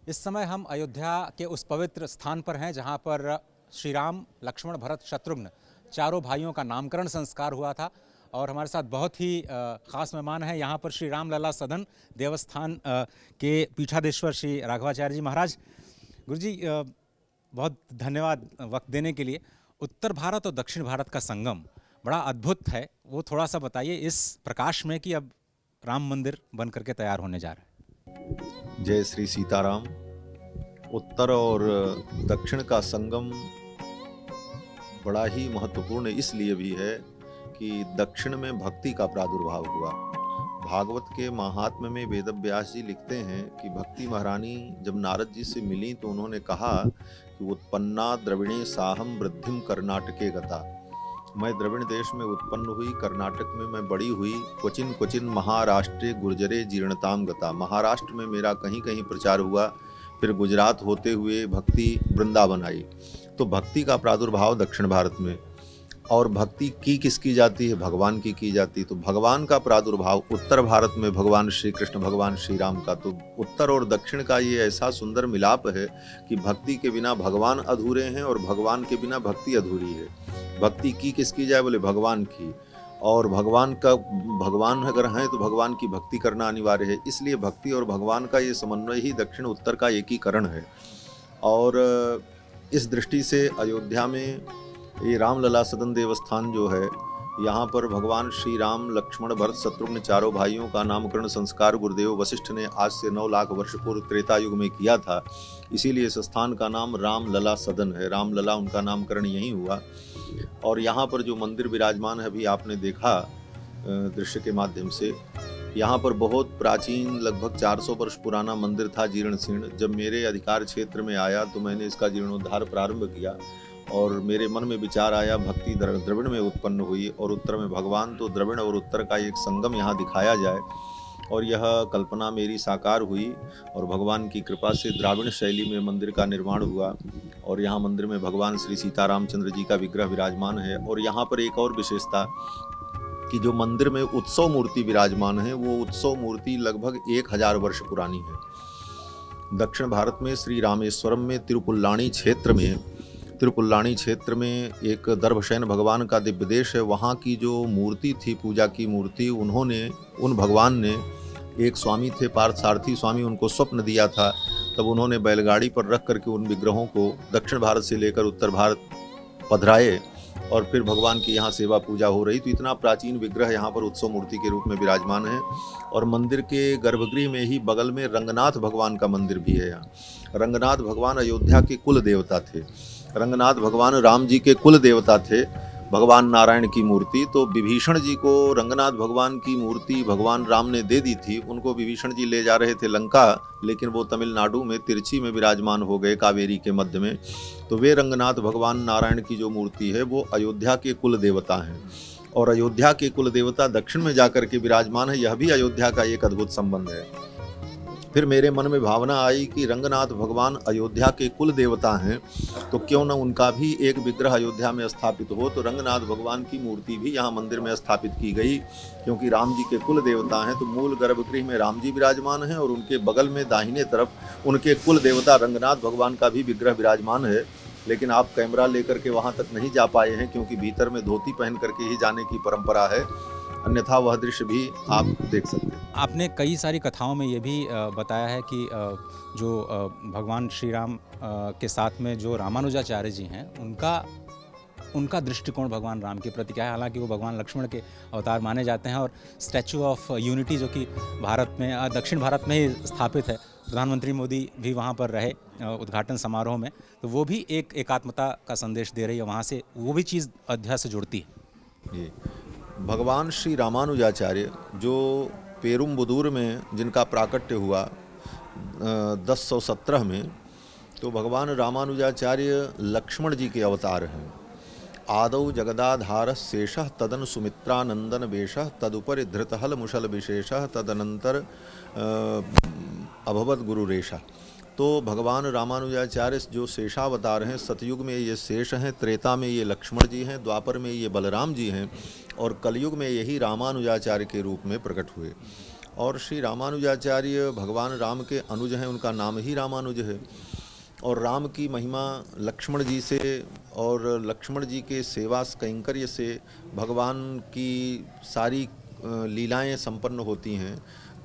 इस समय हम अयोध्या के उस पवित्र स्थान पर हैं जहां पर श्री राम, लक्ष्मण, भरत, शत्रुघ्न चारों भाइयों का नामकरण संस्कार हुआ था। और हमारे साथ बहुत ही ख़ास मेहमान हैं। यहाँ पर श्री राम लला सदन देवस्थान के पीठाधीश्वर श्री राघवाचार्य जी महाराज। गुरुजी बहुत धन्यवाद वक्त देने के लिए। उत्तर भारत और दक्षिण भारत का संगम बड़ा अद्भुत है, वो थोड़ा सा बताइए इस प्रकाश में कि अब राम मंदिर बन करके तैयार होने जा रहा है। जय श्री सीताराम। उत्तर और दक्षिण का संगम बड़ा ही महत्वपूर्ण इसलिए भी है कि दक्षिण में भक्ति का प्रादुर्भाव हुआ। भागवत के महात्म्य में वेदव्यास जी लिखते हैं कि भक्ति महारानी जब नारद जी से मिली तो उन्होंने कहा कि उत्पन्ना द्रविणे साहम वृद्धिम कर्नाटके गता। मैं द्रविड़ देश में उत्पन्न हुई, कर्नाटक में मैं बड़ी हुई। क्वचिन क्वचिन महाराष्ट्रे गुर्जरे जीर्णताम गता। महाराष्ट्र में मेरा कहीं कहीं प्रचार हुआ, फिर गुजरात होते हुए भक्ति वृंदावन आई। तो भक्ति का प्रादुर्भाव दक्षिण भारत में, और भक्ति की किसकी जाती है? भगवान की जाती है। तो भगवान का प्रादुर्भाव उत्तर भारत में भगवान श्री कृष्ण, भगवान श्री राम का। तो उत्तर और दक्षिण का ये ऐसा सुंदर मिलाप है कि भक्ति के बिना भगवान अधूरे हैं और भगवान के बिना भक्ति अधूरी है। भक्ति की किसकी जाए? बोले भगवान की। और भगवान अगर हैं तो भगवान की भक्ति करना अनिवार्य है। इसलिए भक्ति और भगवान का ये समन्वय ही दक्षिण उत्तर का एकीकरण है। और इस दृष्टि से अयोध्या में ये रामलला सदन देवस्थान जो है, यहाँ पर भगवान श्री राम, लक्ष्मण, भरत, शत्रुघ्न चारों भाइयों का नामकरण संस्कार गुरुदेव वशिष्ठ ने आज से 9 लाख वर्ष पूर्व त्रेता युग में किया था। इसीलिए इस स्थान का नाम रामलला सदन है। रामलला उनका नामकरण यहीं हुआ। और यहाँ पर जो मंदिर विराजमान है, अभी आपने देखा दृश्य के माध्यम से, यहाँ पर बहुत प्राचीन लगभग 400 वर्ष पुराना मंदिर था, जीर्ण शीर्ण। जब मेरे अधिकार क्षेत्र में आया तो मैंने इसका जीर्णोद्धार प्रारंभ किया और मेरे मन में विचार आया, भक्ति द्रविड़ में उत्पन्न हुई और उत्तर में भगवान, तो द्रविड़ और उत्तर का एक संगम यहाँ दिखाया जाए। और यह कल्पना मेरी साकार हुई और भगवान की कृपा से द्राविड़ शैली में मंदिर का निर्माण हुआ। और यहाँ मंदिर में भगवान श्री सीतारामचंद्र जी का विग्रह विराजमान है। और यहाँ पर एक और विशेषता कि जो मंदिर में उत्सव मूर्ति विराजमान है, वो उत्सव मूर्ति लगभग 1000 वर्ष पुरानी है। दक्षिण भारत में श्री रामेश्वरम में तिरुपुल्लानी क्षेत्र में एक दर्भशयन भगवान का दिव्य देश है। वहाँ की जो मूर्ति थी, पूजा की मूर्ति, उन भगवान ने, एक स्वामी थे पार्थसारथी स्वामी, उनको स्वप्न दिया था। तब उन्होंने बैलगाड़ी पर रख करके उन विग्रहों को दक्षिण भारत से लेकर उत्तर भारत पधराए और फिर भगवान की यहाँ सेवा पूजा हो रही। तो इतना प्राचीन विग्रह यहाँ पर उत्सव मूर्ति के रूप में विराजमान है। और मंदिर के गर्भगृह में ही बगल में रंगनाथ भगवान का मंदिर भी है। यहाँ रंगनाथ भगवान अयोध्या के कुल देवता थे। रंगनाथ भगवान राम जी के कुल देवता थे, भगवान नारायण की मूर्ति। तो विभीषण जी को रंगनाथ भगवान की मूर्ति भगवान राम ने दे दी थी। उनको विभीषण जी ले जा रहे थे लंका, लेकिन वो तमिलनाडु में तिरछी में विराजमान हो गए, कावेरी के मध्य में। तो वे रंगनाथ भगवान नारायण की जो मूर्ति है वो अयोध्या के कुल देवता हैं। और अयोध्या के कुल देवता दक्षिण में जाकर के विराजमान है। यह भी अयोध्या का एक अद्भुत संबंध है। फिर मेरे मन में भावना आई कि रंगनाथ भगवान अयोध्या के कुल देवता हैं, तो क्यों न उनका भी एक विग्रह अयोध्या में स्थापित हो। तो रंगनाथ भगवान की मूर्ति भी यहाँ मंदिर में स्थापित की गई, क्योंकि राम जी के कुल देवता हैं। तो मूल गर्भगृह में राम जी विराजमान हैं और उनके बगल में दाहिने तरफ उनके कुल देवता रंगनाथ भगवान का भी विग्रह विराजमान है। लेकिन आप कैमरा लेकर के वहाँ तक नहीं जा पाए हैं, क्योंकि भीतर में धोती पहन करके ही जाने की परंपरा है, अन्यथा वह दृश्य भी आप देख सकते हैं। आपने कई सारी कथाओं में ये भी बताया है कि जो भगवान श्री राम के साथ में जो रामानुजाचार्य जी हैं, उनका दृष्टिकोण भगवान राम के प्रति क्या है। हालांकि वो भगवान लक्ष्मण के अवतार माने जाते हैं। और स्टैचू ऑफ यूनिटी जो कि भारत में, दक्षिण भारत में ही स्थापित है, प्रधानमंत्री मोदी भी वहाँ पर रहे उद्घाटन समारोह में, तो वो भी एक एकात्मता का संदेश दे रही है। वहाँ से वो भी चीज़ अयोध्या से जुड़ती है। जी, भगवान श्री रामानुजाचार्य जो पेरुम्बुदूर में जिनका प्राकट्य हुआ 1017 में, तो भगवान रामानुजाचार्य लक्ष्मण जी के अवतार हैं। आदौ जगदाधार शेषः तदन सुमित्रानंदन वेशः तदुपरि धृतहल मुशल विशेषः तदनंतर अभवत गुरुरेशा। तो भगवान रामानुजाचार्य जो शेषावतार हैं, सतयुग में ये शेष हैं, त्रेता में ये लक्ष्मण जी हैं, द्वापर में ये बलराम जी हैं और कलयुग में यही रामानुजाचार्य के रूप में प्रकट हुए। और श्री रामानुजाचार्य भगवान राम के अनुज हैं, उनका नाम ही रामानुज है। और राम की महिमा लक्ष्मण जी से और लक्ष्मण जी के सेवा कैंकर्य से भगवान की सारी लीलाएं संपन्न होती हैं।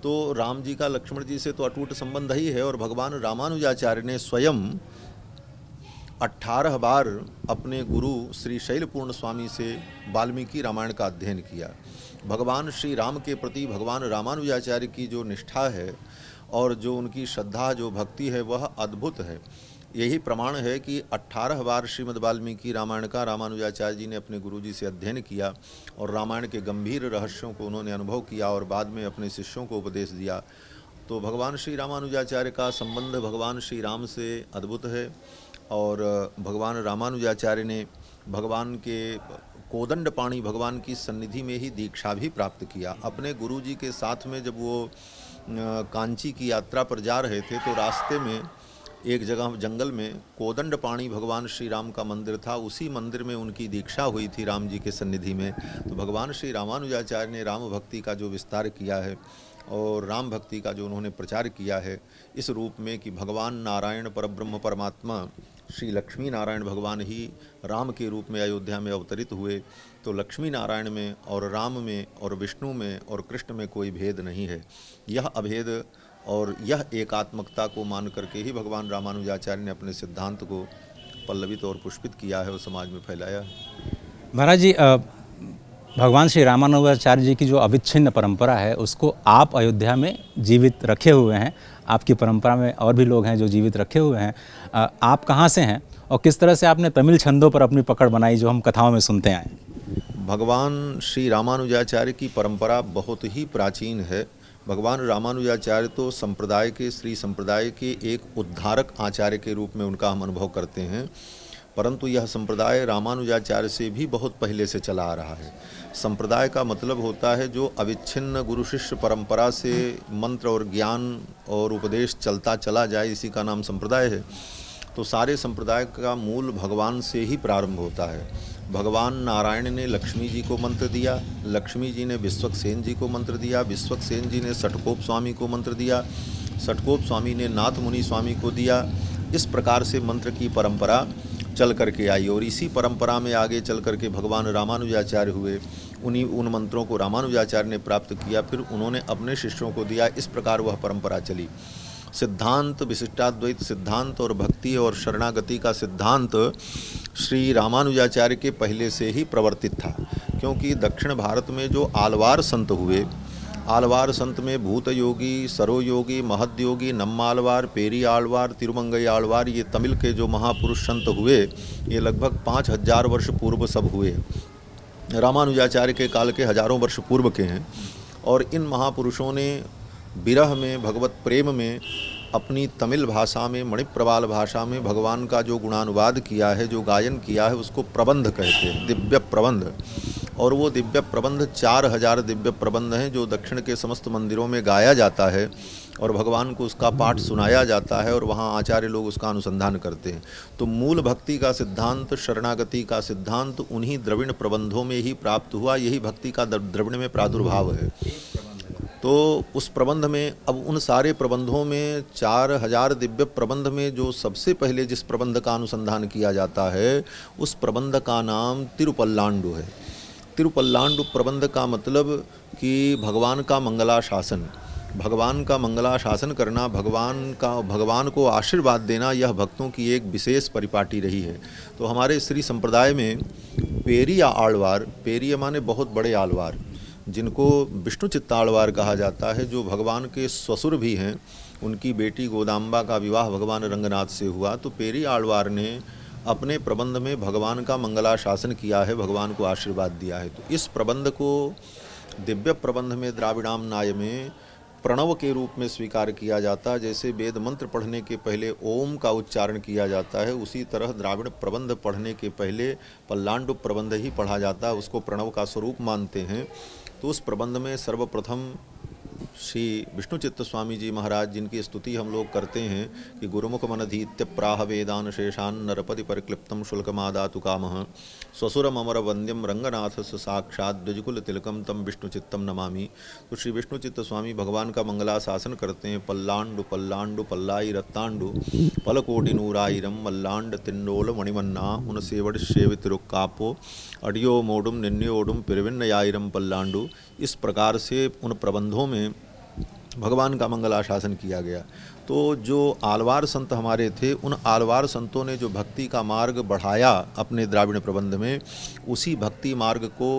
तो राम जी का लक्ष्मण जी से तो अटूट संबंध ही है। और भगवान रामानुजाचार्य ने स्वयं 18 बार अपने गुरु श्री शैलपूर्ण स्वामी से वाल्मीकि रामायण का अध्ययन किया। भगवान श्री राम के प्रति भगवान रामानुजाचार्य की जो निष्ठा है और जो उनकी श्रद्धा, जो भक्ति है, वह अद्भुत है। यही प्रमाण है कि 18 बार श्रीमद् वाल्मीकि रामायण का रामानुजाचार्य जी ने अपने गुरुजी से अध्ययन किया और रामायण के गंभीर रहस्यों को उन्होंने अनुभव किया और बाद में अपने शिष्यों को उपदेश दिया। तो भगवान श्री रामानुजाचार्य का संबंध भगवान श्री राम से अद्भुत है। और भगवान रामानुजाचार्य ने भगवान के कोदंड पाणी भगवान की सन्निधि में ही दीक्षा भी प्राप्त किया। अपने गुरुजी के साथ में जब वो कांची की यात्रा पर जा रहे थे तो रास्ते में एक जगह जंगल में कोदंड पाणी भगवान श्री राम का मंदिर था। उसी मंदिर में उनकी दीक्षा हुई थी राम जी के सन्निधि में। तो भगवान श्री रामानुजाचार्य ने राम भक्ति का जो विस्तार किया है और राम भक्ति का जो उन्होंने प्रचार किया है इस रूप में कि भगवान नारायण परब्रह्म परमात्मा श्री लक्ष्मी नारायण भगवान ही राम के रूप में अयोध्या में अवतरित हुए। तो लक्ष्मी नारायण में और राम में और विष्णु में और कृष्ण में कोई भेद नहीं है। यह अभेद और यह एकात्मकता को मान करके ही भगवान रामानुजाचार्य ने अपने सिद्धांत को पल्लवित और पुष्पित किया है और समाज में फैलाया है। महाराज जी, भगवान श्री रामानुजाचार्य जी की जो अविच्छिन्न परंपरा है उसको आप अयोध्या में जीवित रखे हुए हैं। आपकी परंपरा में और भी लोग हैं जो जीवित रखे हुए हैं। आप कहाँ से हैं और किस तरह से आपने तमिल छंदों पर अपनी पकड़ बनाई जो हम कथाओं में सुनते आए? भगवान श्री रामानुजाचार्य की परंपरा बहुत ही प्राचीन है। भगवान रामानुजाचार्य तो संप्रदाय के श्री संप्रदाय के एक उद्धारक आचार्य के रूप में उनका हम अनुभव करते हैं, परंतु यह संप्रदाय रामानुजाचार्य से भी बहुत पहले से चला आ रहा है। संप्रदाय का मतलब होता है जो अविच्छिन्न गुरु शिष्य परंपरा से मंत्र और ज्ञान और उपदेश चलता चला जाए, इसी का नाम संप्रदाय है। तो सारे संप्रदाय का मूल भगवान से ही प्रारंभ होता है। भगवान नारायण ने लक्ष्मी जी को मंत्र दिया, लक्ष्मी जी ने विश्वक्सेन जी को मंत्र दिया, विश्वक्सेन जी ने सटकोप स्वामी को मंत्र दिया, सटकोप स्वामी ने नाथ मुनि स्वामी को दिया। इस प्रकार से मंत्र की परंपरा चल करके आई और इसी परंपरा में आगे चल करके भगवान रामानुजाचार्य हुए। उन मंत्रों को रामानुजाचार्य ने प्राप्त किया, फिर उन्होंने अपने शिष्यों को दिया। इस प्रकार वह परंपरा चली। सिद्धांत, विशिष्टाद्वैत सिद्धांत और भक्ति और शरणागति का सिद्धांत श्री रामानुजाचार्य के पहले से ही प्रवर्तित था, क्योंकि दक्षिण भारत में जो आलवार संत हुए, आलवार संत में भूत योगी, सरो योगी, महद योगी, नम्मालवार, पेरी आलवार, तिरुमंगई आलवार, ये तमिल के जो महापुरुष संत हुए ये लगभग 5000 वर्ष पूर्व सब हुए। रामानुजाचार्य के काल के हजारों वर्ष पूर्व के हैं। और इन महापुरुषों ने विरह में, भगवत प्रेम में, अपनी तमिल भाषा में, मणिप्रवाल भाषा में भगवान का जो गुणानुवाद किया है, जो गायन किया है, उसको प्रबंध कहते हैं, दिव्य प्रबंध। और वो दिव्य प्रबंध 4000 दिव्य प्रबंध हैं जो दक्षिण के समस्त मंदिरों में गाया जाता है और भगवान को उसका पाठ सुनाया जाता है और वहाँ आचार्य लोग उसका अनुसंधान करते हैं। तो मूल भक्ति का सिद्धांत, शरणागति का सिद्धांत उन्हीं द्रविड़ प्रबंधों में ही प्राप्त हुआ। यही भक्ति का द्रविड़ में प्रादुर्भाव है। तो उस प्रबंध में, अब उन सारे प्रबंधों में 4000 दिव्य प्रबंध में जो सबसे पहले जिस प्रबंध का अनुसंधान किया जाता है उस प्रबंध का नाम तिरुपल्लांडु है। तिरुपल्लांडु प्रबंध का मतलब कि भगवान का मंगलाशासन, भगवान का मंगलाशासन करना, भगवान को आशीर्वाद देना, यह भक्तों की एक विशेष परिपाटी रही है। तो हमारे श्री संप्रदाय में पेरी आलवार, पेरी माने बहुत बड़े आलवार, जिनको विष्णु चित्तालवार कहा जाता है, जो भगवान के ससुर भी हैं, उनकी बेटी गोदाम्बा का विवाह भगवान रंगनाथ से हुआ। तो पेरी आलवार ने अपने प्रबंध में भगवान का मंगलाशासन किया है, भगवान को आशीर्वाद दिया है। तो इस प्रबंध को दिव्य प्रबंध में द्राविड़ाम नाय में प्रणव के रूप में स्वीकार किया जाता। जैसे वेद मंत्र पढ़ने के पहले ओम का उच्चारण किया जाता है, उसी तरह द्राविड़ प्रबंध पढ़ने के पहले पल्लांडु प्रबंध ही पढ़ा जाता है, उसको प्रणव का स्वरूप मानते हैं। तो उस प्रबंध में सर्वप्रथम श्री विष्णुचित्त स्वामी जी महाराज जिनकी स्तुति हम लोग करते हैं कि गुरुमुख मनधीत्य प्राह वेदान शेषान नरपति परिक्लिप्तम शुल्कमादातु कामः स्वसुरम अमर वंद्यम रंगनाथ साक्षात द्विजकुल तिलकम तम विष्णुचित्तम नमामि। तो श्री विष्णुचित्त स्वामी भगवान का मंगलाशासन करते हैं। पल्लांडु पल्लांडु पल्लाई रत्तांडु पलकोटि नूराइरम मल्लांड तिन्नोल मणिमन्ना उन सेवड़ सेवितिरुक्कापो अडियो मोडुम निन्योडुम पिरविन्नयाइरम पल्लांडु। इस प्रकार से उन प्रबंधों में भगवान का मंगलाशासन किया गया। तो जो आलवार संत हमारे थे, उन आलवार संतों ने जो भक्ति का मार्ग बढ़ाया अपने द्राविड़ प्रबंध में, उसी भक्ति मार्ग को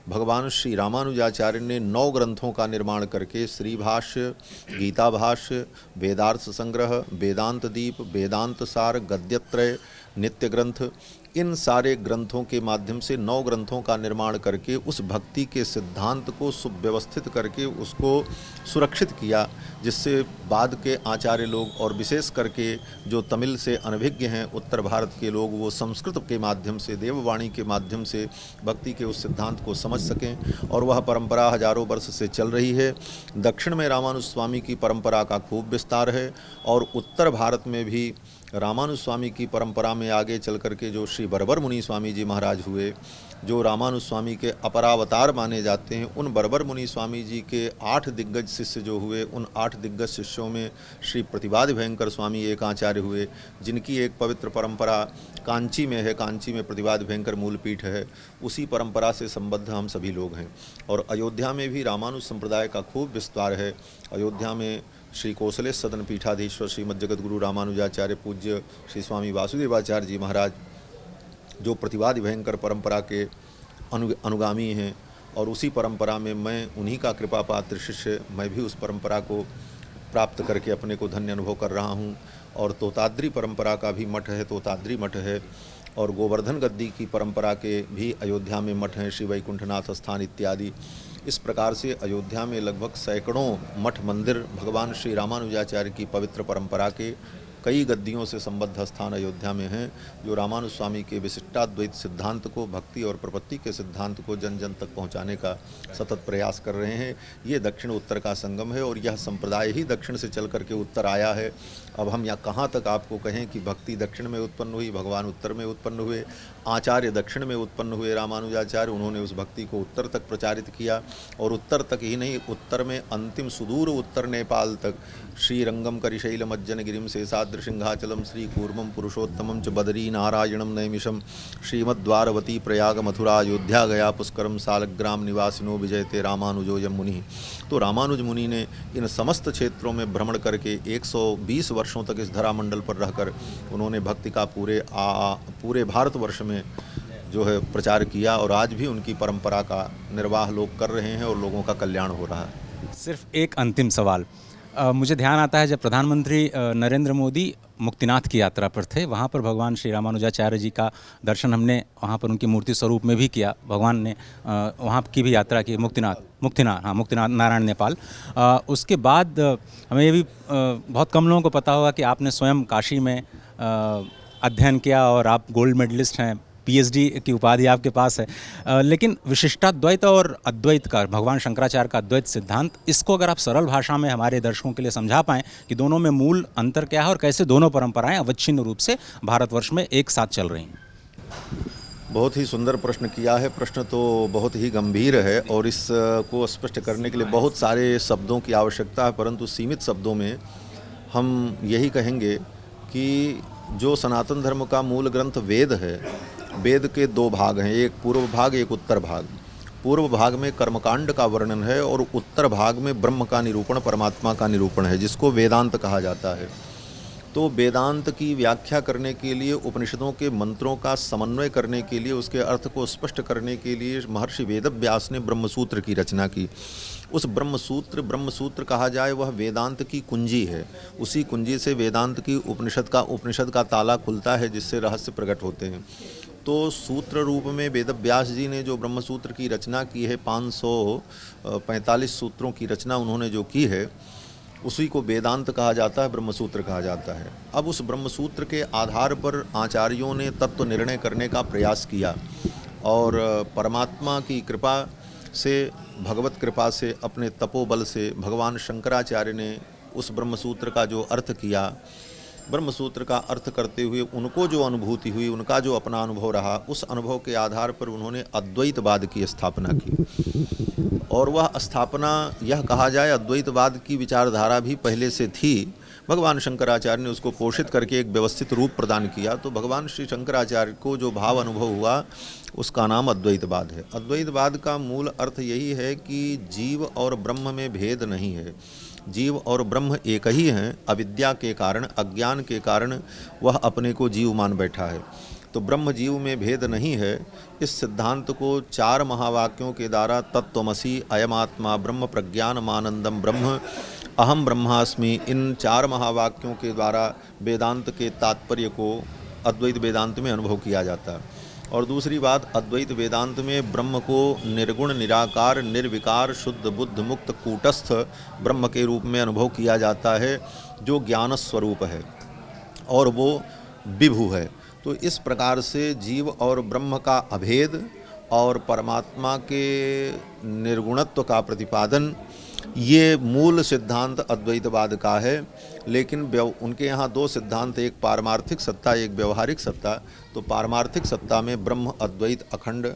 भगवान श्री रामानुजाचार्य ने 9 ग्रंथों का निर्माण करके श्री भाष्य, गीता भाष्य, वेदार्थ संग्रह, वेदांत दीप, वेदांत सार, गद्यत्रय, नित्य ग्रंथ, इन सारे ग्रंथों के माध्यम से 9 ग्रंथों का निर्माण करके उस भक्ति के सिद्धांत को सुव्यवस्थित करके उसको सुरक्षित किया, जिससे बाद के आचार्य लोग और विशेष करके जो तमिल से अनभिज्ञ हैं उत्तर भारत के लोग, वो संस्कृत के माध्यम से, देववाणी के माध्यम से भक्ति के उस सिद्धांत को समझ सकें। और वह परंपरा हजारों वर्ष से चल रही है। दक्षिण में रामानुज स्वामी की परंपरा का खूब विस्तार है और उत्तर भारत में भी रामानुज स्वामी की परंपरा में आगे चल करके जो श्री बरबर मुनि स्वामी जी महाराज हुए, जो रामानुज स्वामी के अपरावतार माने जाते हैं, उन बरबर मुनि स्वामी जी के 8 दिग्गज शिष्य जो हुए, उन 8 दिग्गज शिष्यों में श्री प्रतिवादि भयंकर स्वामी एक आचार्य हुए, जिनकी एक पवित्र परंपरा कांची में है। कांची में प्रतिवादि भयंकर मूलपीठ है। उसी परंपरा से संबद्ध हम सभी लोग हैं। और अयोध्या में भी रामानुज संप्रदाय का खूब विस्तार है। अयोध्या में श्री कौशलेश सदन पीठाधीश्वर श्रीमद् जगत गुरु रामानुजाचार्य पूज्य श्री स्वामी वासुदेवाचार्य जी महाराज, जो प्रतिवादि भयंकर परंपरा के अनुगामी हैं, और उसी परंपरा में मैं उन्हीं का कृपा पात्र शिष्य, मैं भी उस परंपरा को प्राप्त करके अपने को धन्य अनुभव कर रहा हूँ। और तोताद्री परंपरा का भी मठ है, तोताद्री मठ है। और गोवर्धन गद्दी की परंपरा के भी अयोध्या में मठ हैं, श्री वैकुंठनाथ स्थान इत्यादि। इस प्रकार से अयोध्या में लगभग सैकड़ों मठ मंदिर भगवान श्री रामानुजाचार्य की पवित्र परंपरा के कई गद्दियों से संबद्ध स्थान अयोध्या में हैं, जो रामानुज स्वामी के विशिष्टाद्वैत सिद्धांत को, भक्ति और प्रपत्ति के सिद्धांत को जन जन तक पहुंचाने का सतत प्रयास कर रहे हैं। ये दक्षिण उत्तर का संगम है और यह संप्रदाय ही दक्षिण से चल करके उत्तर आया है। अब हम यहाँ कहाँ तक आपको कहें कि भक्ति दक्षिण में उत्पन्न हुई, भगवान उत्तर में उत्पन्न हुए, आचार्य दक्षिण में उत्पन्न हुए रामानुजाचार्य, उन्होंने उस भक्ति को उत्तर तक प्रचारित किया। और उत्तर तक ही नहीं, उत्तर में अंतिम सुदूर उत्तर नेपाल तक श्रीरंगम करिशैल मज्जन गिरिम शेषाद्र सिंहाचलम श्री कूर्मम पुरुषोत्तमम च बदरी नारायणम नैमिषम श्रीमद्वारवती प्रयाग मथुरा अयोध्या गया पुष्करम सालग्राम निवासिनो विजयते रामानुजोयम मुनि। तो रामानुज मुनि ने इन समस्त क्षेत्रों में भ्रमण करके 120 वर्षों तक इस धरामंडल पर रहकर उन्होंने भक्ति का पूरे भारतवर्ष में जो है प्रचार किया। और आज भी उनकी परंपरा का निर्वाह लोग कर रहे हैं और लोगों का कल्याण हो रहा है। सिर्फ एक अंतिम सवाल, मुझे ध्यान आता है जब प्रधानमंत्री नरेंद्र मोदी मुक्तिनाथ की यात्रा पर थे, वहाँ पर भगवान श्री रामानुजाचार्य जी का दर्शन हमने वहाँ पर उनकी मूर्ति स्वरूप में भी किया। भगवान ने वहाँ की भी यात्रा की, मुक्तिनाथ नारायण नेपाल। उसके बाद हमें ये भी बहुत कम लोगों को पता होगा कि आपने स्वयं काशी में अध्ययन किया और आप गोल्ड मेडलिस्ट हैं, पीएचडी की उपाधि आपके पास है। लेकिन विशिष्टाद्वैत और अद्वैत का, भगवान शंकराचार्य का अद्वैत सिद्धांत, इसको अगर आप सरल भाषा में हमारे दर्शकों के लिए समझा पाएं कि दोनों में मूल अंतर क्या है और कैसे दोनों परंपराएं अवच्छिन्न रूप से भारतवर्ष में एक साथ चल रही हैं। बहुत ही सुंदर प्रश्न किया है। प्रश्न तो बहुत ही गंभीर है और इसको स्पष्ट करने के लिए बहुत सारे शब्दों की आवश्यकता है, परंतु सीमित शब्दों में हम यही कहेंगे कि जो सनातन धर्म का मूल ग्रंथ वेद है, वेद के 2 भाग हैं, एक पूर्व भाग, एक उत्तर भाग। पूर्व भाग में कर्मकांड का वर्णन है और उत्तर भाग में ब्रह्म का निरूपण, परमात्मा का निरूपण है, जिसको वेदांत कहा जाता है। तो वेदांत की व्याख्या करने के लिए, उपनिषदों के मंत्रों का समन्वय करने के लिए, उसके अर्थ को स्पष्ट करने के लिए महर्षि वेदव्यास ने ब्रह्मसूत्र की रचना की। उस ब्रह्मसूत्र कहा जाए, वह वेदांत की कुंजी है। उसी कुंजी से वेदांत की उपनिषद का ताला खुलता है, जिससे रहस्य प्रकट होते हैं। तो सूत्र रूप में वेदव्यास जी ने जो ब्रह्मसूत्र की रचना की है, 545 सूत्रों की रचना उन्होंने जो की है, उसी को वेदांत कहा जाता है, ब्रह्मसूत्र कहा जाता है। अब उस ब्रह्मसूत्र के आधार पर आचार्यों ने तत्व निर्णय करने का प्रयास किया और परमात्मा की कृपा से भगवत कृपा से अपने तपोबल से भगवान शंकराचार्य ने उस ब्रह्मसूत्र का जो अर्थ किया, ब्रह्मसूत्र का अर्थ करते हुए उनको जो अनुभूति हुई, उनका जो अपना अनुभव रहा, उस अनुभव के आधार पर उन्होंने अद्वैतवाद की स्थापना की। और वह स्थापना, यह कहा जाए, अद्वैतवाद की विचारधारा भी पहले से थी, भगवान शंकराचार्य ने उसको पोषित करके एक व्यवस्थित रूप प्रदान किया। तो भगवान श्री शंकराचार्य को जो भाव अनुभव हुआ उसका नाम अद्वैतवाद है। अद्वैतवाद का मूल अर्थ यही है कि जीव और ब्रह्म में भेद नहीं है, जीव और ब्रह्म एक ही हैं। अविद्या के कारण, अज्ञान के कारण वह अपने को जीव मान बैठा है, तो ब्रह्म जीव में भेद नहीं है। इस सिद्धांत को 4 महावाक्यों के द्वारा, तत्त्वमसि, अयमात्मा ब्रह्म, प्रज्ञानमानंदम ब्रह्म, अहम ब्रह्मास्मि, इन 4 महावाक्यों के द्वारा वेदांत के तात्पर्य को अद्वैत वेदांत में अनुभव किया जाता है। और दूसरी बात, अद्वैत वेदांत में ब्रह्म को निर्गुण, निराकार, निर्विकार, शुद्ध, बुद्ध, मुक्त, कूटस्थ ब्रह्म के रूप में अनुभव किया जाता है, जो ज्ञान स्वरूप है और वो विभु है। तो इस प्रकार से जीव और ब्रह्म का अभेद और परमात्मा के निर्गुणत्व का प्रतिपादन, ये मूल सिद्धांत अद्वैतवाद का है। लेकिन उनके यहाँ 2 सिद्धांत, एक पारमार्थिक सत्ता, एक व्यवहारिक सत्ता। तो पारमार्थिक सत्ता में ब्रह्म अद्वैत अखंड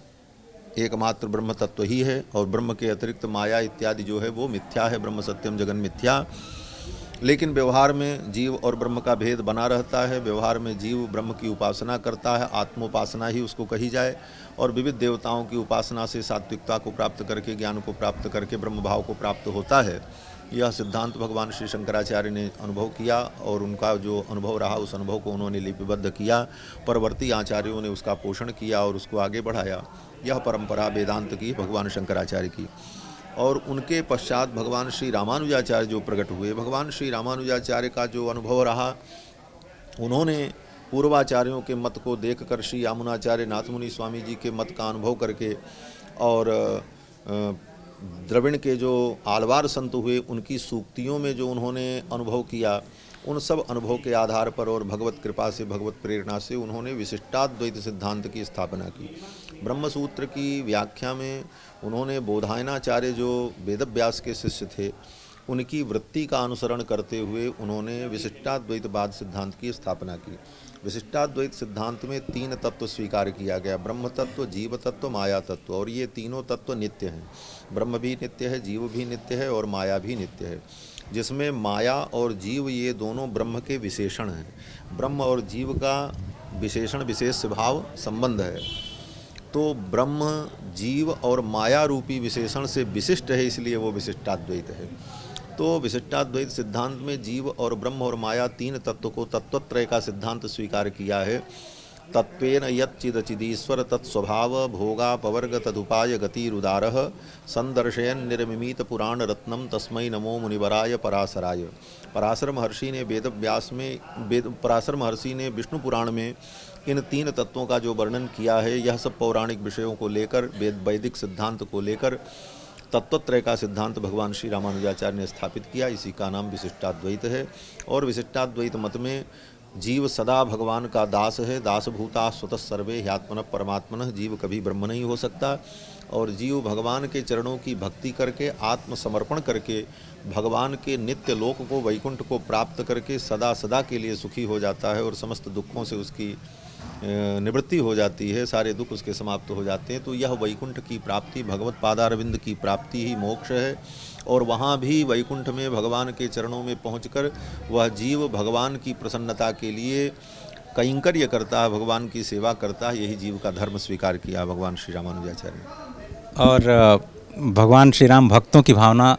एकमात्र ब्रह्म तत्व ही है, और ब्रह्म के अतिरिक्त माया इत्यादि जो है वो मिथ्या है, ब्रह्म सत्यम जगन मिथ्या। लेकिन व्यवहार में जीव और ब्रह्म का भेद बना रहता है। व्यवहार में जीव ब्रह्म की उपासना करता है, आत्मोपासना ही उसको कही जाए, और विविध देवताओं की उपासना से सात्विकता को प्राप्त करके, ज्ञान को प्राप्त करके ब्रह्म भाव को प्राप्त होता है। यह सिद्धांत भगवान श्री शंकराचार्य ने अनुभव किया, और उनका जो अनुभव रहा उस अनुभव को उन्होंने लिपिबद्ध किया। परवर्ती आचार्यों ने उसका पोषण किया और उसको आगे बढ़ाया। यह परंपरा वेदांत की, भगवान शंकराचार्य की। और उनके पश्चात भगवान श्री रामानुजाचार्य जो प्रकट हुए, भगवान श्री रामानुजाचार्य का जो अनुभव रहा, उन्होंने पूर्वाचार्यों के मत को देखकर, श्री यामुनाचार्य नाथमुनि स्वामी जी के मत का अनुभव करके, और द्रविड़ के जो आलवार संत हुए उनकी सूक्तियों में जो उन्होंने अनुभव किया, उन सब अनुभव के आधार पर और भगवत कृपा से, भगवत प्रेरणा से उन्होंने विशिष्टाद्वैत सिद्धांत की स्थापना की। ब्रह्मसूत्र की व्याख्या में उन्होंने बोधायनाचार्य जो वेदव्यास के शिष्य थे, उनकी वृत्ति का अनुसरण करते हुए उन्होंने विशिष्टाद्वैतवाद सिद्धांत की स्थापना की। विशिष्टाद्वैत सिद्धांत में 3 तत्व स्वीकार किया गया, ब्रह्म तत्व, जीव तत्व, माया तत्व। और ये तीनों तत्व नित्य हैं। ब्रह्म भी नित्य है, जीव भी नित्य है, और माया भी नित्य है, जिसमें माया और जीव ये दोनों ब्रह्म के विशेषण हैं। ब्रह्म और जीव का विशेषण विशेष स्वभाव संबंध है। तो ब्रह्म, जीव और माया रूपी विशेषण से विशिष्ट है, इसलिए वो विशिष्टाद्वैत है। तो विशिष्टाद्वैत सिद्धांत में जीव और ब्रह्म और माया 3 तत्व को तत्वत्रय का सिद्धांत स्वीकार किया है। तत्वेन यच्चिदचिदीश्वर तत्स्वभाव भोगा पवर्ग तदुपाय गतिरुदारः संदर्शयन निर्मिमीत पुराण रत्नम तस्मै नमो मुनिवराय पराशराय। पराशर महर्षि ने वेदव्यास में, पराशर महर्षि ने विष्णु पुराण में इन 3 तत्वों का जो वर्णन किया है, यह सब पौराणिक विषयों को लेकर, वैदिक सिद्धांत को लेकर तत्वत्रय का सिद्धांत भगवान श्री रामानुजाचार्य ने स्थापित किया। इसी का नाम विशिष्टाद्वैत है। और विशिष्टाद्वैत मत में जीव सदा भगवान का दास है, दासभूता स्वतः सर्वे ह्यात्मनः परमात्मनः। जीव कभी ब्रह्म नहीं हो सकता, और जीव भगवान के चरणों की भक्ति करके, आत्मसमर्पण करके, भगवान के नित्य लोक को, वैकुंठ को प्राप्त करके सदा सदा के लिए सुखी हो जाता है, और समस्त दुखों से उसकी निवृत्ति हो जाती है, सारे दुख उसके समाप्त हो जाते हैं। तो यह वैकुंठ की प्राप्ति, भगवत पादारविंद की प्राप्ति ही मोक्ष है। और वहाँ भी वैकुंठ में भगवान के चरणों में पहुंचकर वह जीव भगवान की प्रसन्नता के लिए कैंकर्य करता है, भगवान की सेवा करता है। यही जीव का धर्म स्वीकार किया भगवान श्री रामानुजाचार्य ने। और भगवान श्री राम भक्तों की भावना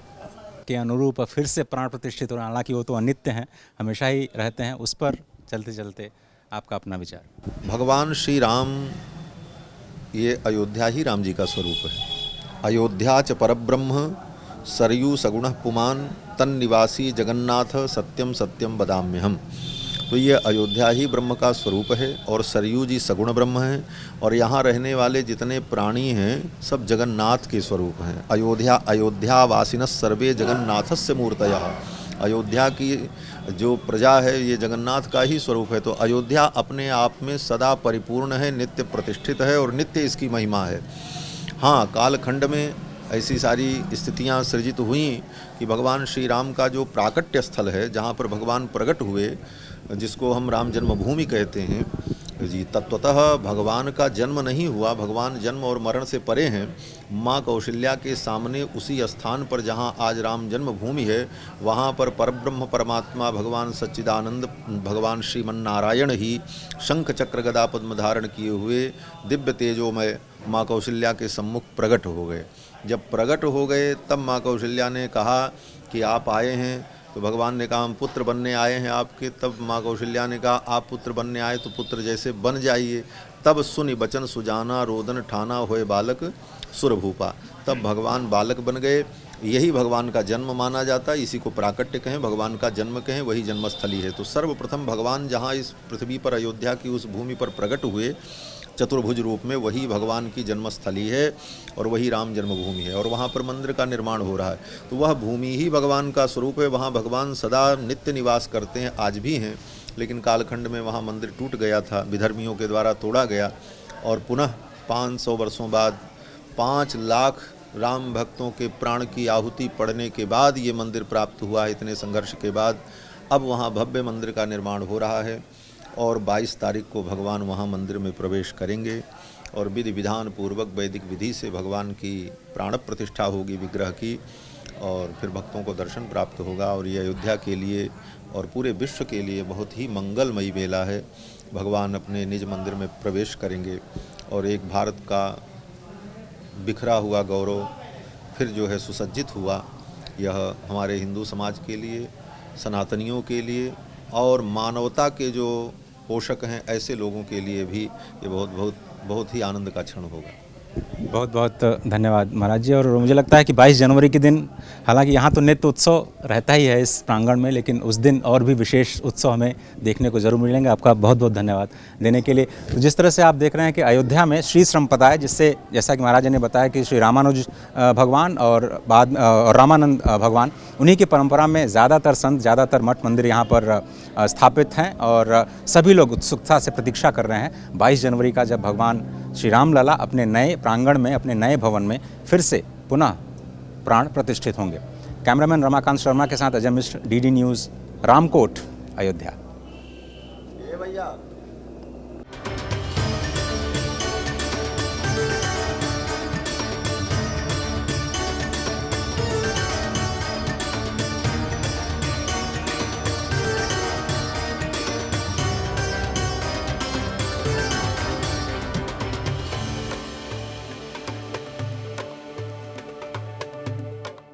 के अनुरूप फिर से प्राण प्रतिष्ठित हो, हालांकि वो तो अनित्य हैं, हमेशा ही रहते हैं। उस पर चलते चलते आपका अपना विचार। भगवान श्री राम, ये अयोध्या ही राम जी का स्वरूप है। अयोध्या च परब्रह्म सरयू सगुण पुमान तन्निवासी जगन्नाथ सत्यम सत्यम बदाम्यहम। तो ये अयोध्या ही ब्रह्म का स्वरूप है, और सरयू जी सगुण ब्रह्म हैं, और यहाँ रहने वाले जितने प्राणी हैं सब जगन्नाथ के स्वरूप हैं। अयोध्यावासिनः सर्वे जगन्नाथस्य मूर्तयः। अयोध्या की जो प्रजा है ये जगन्नाथ का ही स्वरूप है। तो अयोध्या अपने आप में सदा परिपूर्ण है, नित्य प्रतिष्ठित है, और नित्य इसकी महिमा है। हाँ, कालखंड में ऐसी सारी स्थितियां सृजित हुई कि भगवान श्री राम का जो प्राकट्य स्थल है, जहाँ पर भगवान प्रकट हुए, जिसको हम राम जन्मभूमि कहते हैं जी, तत्वतः भगवान का जन्म नहीं हुआ, भगवान जन्म और मरण से परे हैं। माँ कौशल्या के सामने उसी स्थान पर जहाँ आज राम जन्मभूमि है, वहाँ पर परब्रह्म परमात्मा भगवान सच्चिदानंद भगवान श्रीमन्नारायण ही शंख चक्र गदा पद्म धारण किए हुए दिव्य तेजोमय माँ कौशल्या के सम्मुख प्रकट हो गए। जब प्रकट हो गए तब माँ कौशल्या ने कहा कि आप आए हैं, तो भगवान ने कहा हम पुत्र बनने आए हैं आपके। तब माँ कौशल्या ने कहा आप पुत्र बनने आए तो पुत्र जैसे बन जाइए। तब सुनि बचन सुजाना रोदन ठाना होए बालक सुरभूपा। तब भगवान बालक बन गए। यही भगवान का जन्म माना जाता है, इसी को प्राकट्य कहें, भगवान का जन्म कहें, वही जन्मस्थली है। तो सर्वप्रथम भगवान जहाँ इस पृथ्वी पर अयोध्या की उस भूमि पर प्रकट हुए चतुर्भुज रूप में, वही भगवान की जन्मस्थली है और वही राम जन्मभूमि है, और वहाँ पर मंदिर का निर्माण हो रहा है। तो वह भूमि ही भगवान का स्वरूप है, वहाँ भगवान सदा नित्य निवास करते हैं, आज भी हैं। लेकिन कालखंड में वहाँ मंदिर टूट गया था, विधर्मियों के द्वारा तोड़ा गया, और पुनः 500 वर्षों बाद 5 लाख राम भक्तों के प्राण की आहुति पड़ने के बाद ये मंदिर प्राप्त हुआ है। इतने संघर्ष के बाद अब वहाँ भव्य मंदिर का निर्माण हो रहा है, और 22 तारीख को भगवान वहाँ मंदिर में प्रवेश करेंगे, और विधि विधान पूर्वक वैदिक विधि से भगवान की प्राण प्रतिष्ठा होगी विग्रह की, और फिर भक्तों को दर्शन प्राप्त होगा। और ये अयोध्या के लिए और पूरे विश्व के लिए बहुत ही मंगलमयी बेला है। भगवान अपने निज मंदिर में प्रवेश करेंगे, और एक भारत का बिखरा हुआ गौरव फिर जो है सुसज्जित हुआ। यह हमारे हिंदू समाज के लिए, सनातनियों के लिए और मानवता के जो पोषक हैं ऐसे लोगों के लिए भी ये बहुत ही आनंद का क्षण होगा। बहुत बहुत धन्यवाद महाराज जी। और मुझे लगता है कि 22 जनवरी के दिन, हालांकि यहाँ तो नित्य उत्सव रहता ही है इस प्रांगण में, लेकिन उस दिन और भी विशेष उत्सव हमें देखने को जरूर मिलेंगे। आपका बहुत बहुत धन्यवाद देने के लिए। तो जिस तरह से आप देख रहे हैं कि अयोध्या में श्री संप्रदाय, जिससे जैसा कि महाराज जी ने बताया कि श्री रामानुज भगवान और बाद और रामानंद भगवान, उन्हीं की परंपरा में ज़्यादातर संत, ज़्यादातर मठ मंदिर यहाँ पर स्थापित हैं, और सभी लोग उत्सुकता से प्रतीक्षा कर रहे हैं 22 जनवरी का, जब भगवान श्री राम लला अपने नए प्रांगण में, अपने नए भवन में फिर से पुनः प्राण प्रतिष्ठित होंगे। कैमरामैन रमाकांत शर्मा के साथ अजय मिश्र, डीडी न्यूज़, रामकोट, अयोध्या। भैया